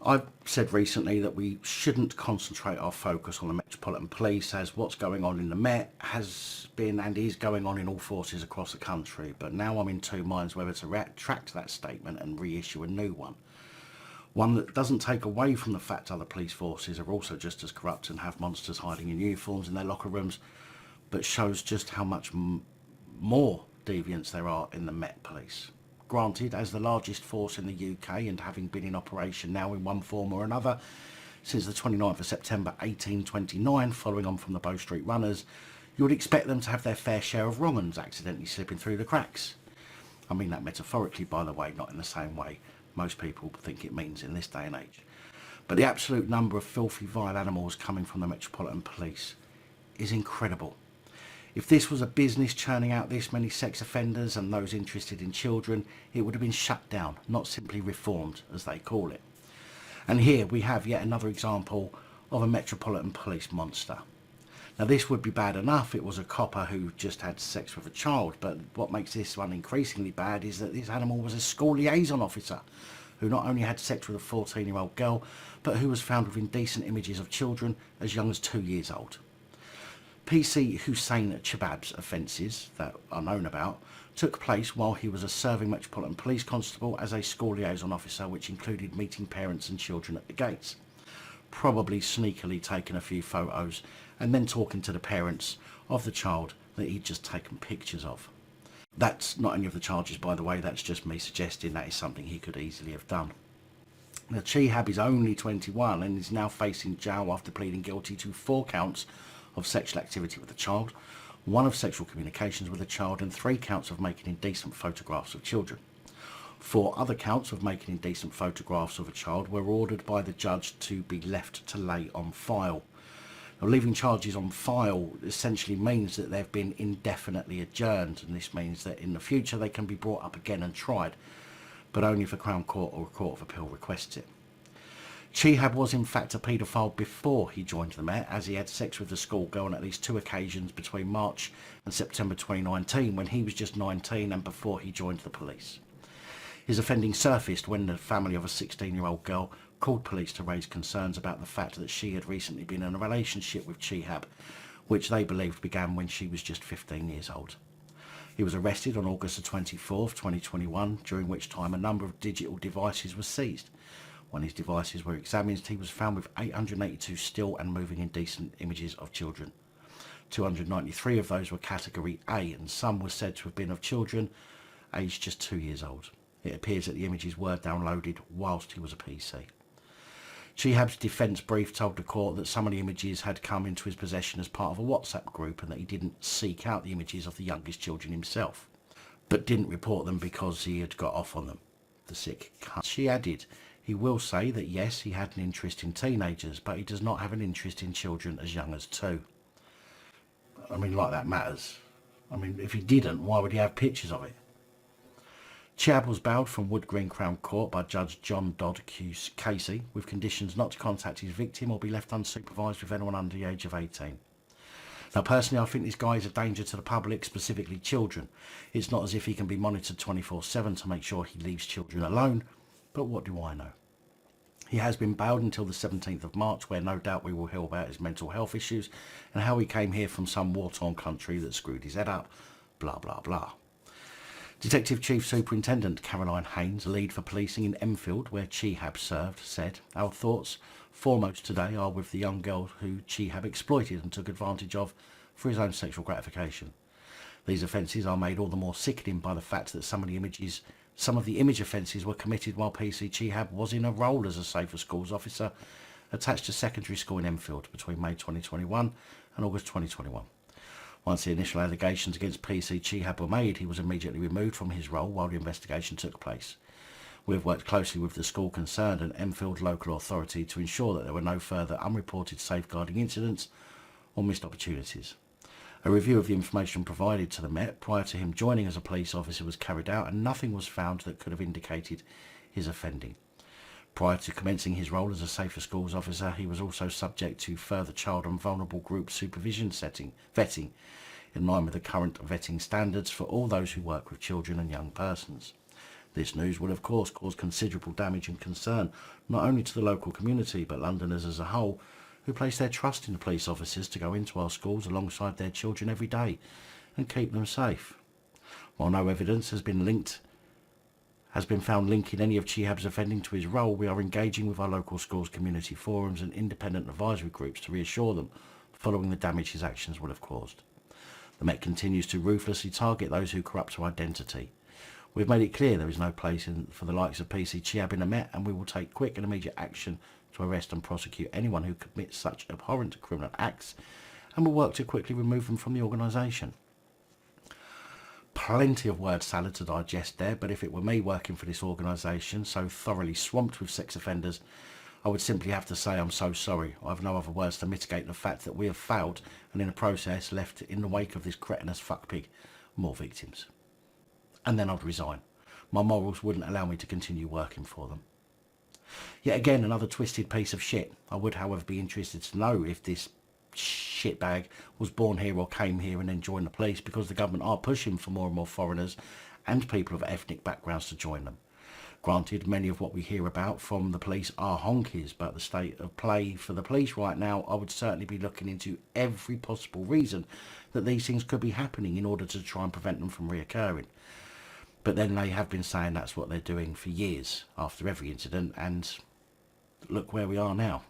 I've said recently that we shouldn't concentrate our focus on the Metropolitan Police, as what's going on in the Met has been and is going on in all forces across the country. But now I'm in two minds whether to retract that statement and reissue a new one. One that doesn't take away from the fact other police forces are also just as corrupt and have monsters hiding in uniforms in their locker rooms, but shows just how much more deviants there are in the Met Police. Granted, as the largest force in the UK and having been in operation now in one form or another since the 29th of September 1829, following on from the Bow Street Runners, you would expect them to have their fair share of wrong uns accidentally slipping through the cracks. I mean that metaphorically, by the way, not in the same way most people think it means in this day and age. But the absolute number of filthy, vile animals coming from the Metropolitan Police is incredible. If this was a business churning out this many sex offenders and those interested in children, it would have been shut down, not simply reformed, as they call it. And here we have yet another example of a Metropolitan Police monster. Now, this would be bad enough if it was a copper who just had sex with a child, but what makes this one increasingly bad is that this animal was a school liaison officer who not only had sex with a 14-year-old girl, but who was found with indecent images of children as young as 2 years old. PC Hussain Chehab's offences that are known about took place while he was a serving Metropolitan Police constable as a school liaison officer, which included meeting parents and children at the gates, probably sneakily taking a few photos and then talking to the parents of the child that he'd just taken pictures of. That's not any of the charges, by the way, that's just me suggesting that is something he could easily have done. Now, Chehab is only 21 and is now facing jail after pleading guilty to 4 counts of sexual activity with a child, 1 of sexual communications with a child, and 3 counts of making indecent photographs of children. 4 other counts of making indecent photographs of a child were ordered by the judge to be left to lay on file. Now, leaving charges on file essentially means that they've been indefinitely adjourned, and this means that in the future they can be brought up again and tried, but only if a Crown Court or a Court of Appeal requests it. Chehab was in fact a paedophile before he joined the Met, as he had sex with the schoolgirl on at least 2 occasions between March and September 2019, when he was just 19 and before he joined the police. His offending surfaced when the family of a 16-year-old girl called police to raise concerns about the fact that she had recently been in a relationship with Chehab, which they believed began when she was just 15 years old. He was arrested on August the 24th, 2021, during which time a number of digital devices were seized. When his devices were examined, he was found with 882 still and moving indecent images of children. 293 of those were category A, and some were said to have been of children aged just 2 years old. It appears that the images were downloaded whilst he was a PC. Chehab's defence brief told the court that some of the images had come into his possession as part of a WhatsApp group and that he didn't seek out the images of the youngest children himself, but didn't report them because he had got off on them. The sick cunt. She added, he will say that yes, he had an interest in teenagers, but he does not have an interest in children as young as 2. I mean, like that matters. I mean, if he didn't, why would he have pictures of it? Chehab was bailed from Wood Green Crown Court by Judge John Dodd Casey, with conditions not to contact his victim or be left unsupervised with anyone under the age of 18. Now, personally, I think this guy is a danger to the public, specifically children. It's not as if he can be monitored 24/7 to make sure he leaves children alone, but what do I know? He has been bailed until the 17th of March, where no doubt we will hear about his mental health issues and how he came here from some war-torn country that screwed his head up, blah, blah, blah. Detective Chief Superintendent Caroline Haynes, lead for policing in Enfield, where Chehab served, said, "Our thoughts foremost today are with the young girl who Chehab exploited and took advantage of for his own sexual gratification. These offences are made all the more sickening by the fact that some of the image offences were committed while PC Chehab was in a role as a Safer Schools officer attached to secondary school in Enfield between May 2021 and August 2021. Once the initial allegations against PC Chehab were made, he was immediately removed from his role while the investigation took place. We have worked closely with the school concerned and Enfield local authority to ensure that there were no further unreported safeguarding incidents or missed opportunities. A review of the information provided to the Met prior to him joining as a police officer was carried out, and nothing was found that could have indicated his offending. Prior to commencing his role as a Safer Schools officer, he was also subject to further child and vulnerable group supervision vetting, in line with the current vetting standards for all those who work with children and young persons. This news will of course cause considerable damage and concern, not only to the local community but Londoners as a whole, who place their trust in the police officers to go into our schools alongside their children every day and keep them safe. While no evidence has been found linking any of Chehab's offending to his role, we are engaging with our local schools, community forums and independent advisory groups to reassure them following the damage his actions would have caused. The Met continues to ruthlessly target those who corrupt our identity. We've made it clear there is no place for the likes of PC Chehab in the Met, and we will take quick and immediate action to arrest and prosecute anyone who commits such abhorrent criminal acts, and will work to quickly remove them from the organisation. Plenty of word salad to digest there, but if it were me working for this organisation so thoroughly swamped with sex offenders, I would simply have to say I'm so sorry. I have no other words to mitigate the fact that we have failed and in the process left in the wake of this cretinous fuckpig more victims. And then I'd resign. My morals wouldn't allow me to continue working for them. Yet again, another twisted piece of shit. I would, however, be interested to know if this shitbag was born here or came here and then joined the police, because the government are pushing for more and more foreigners and people of ethnic backgrounds to join them. Granted, many of what we hear about from the police are honkies, but the state of play for the police right now, I would certainly be looking into every possible reason that these things could be happening in order to try and prevent them from reoccurring. But then they have been saying that's what they're doing for years after every incident, and look where we are now.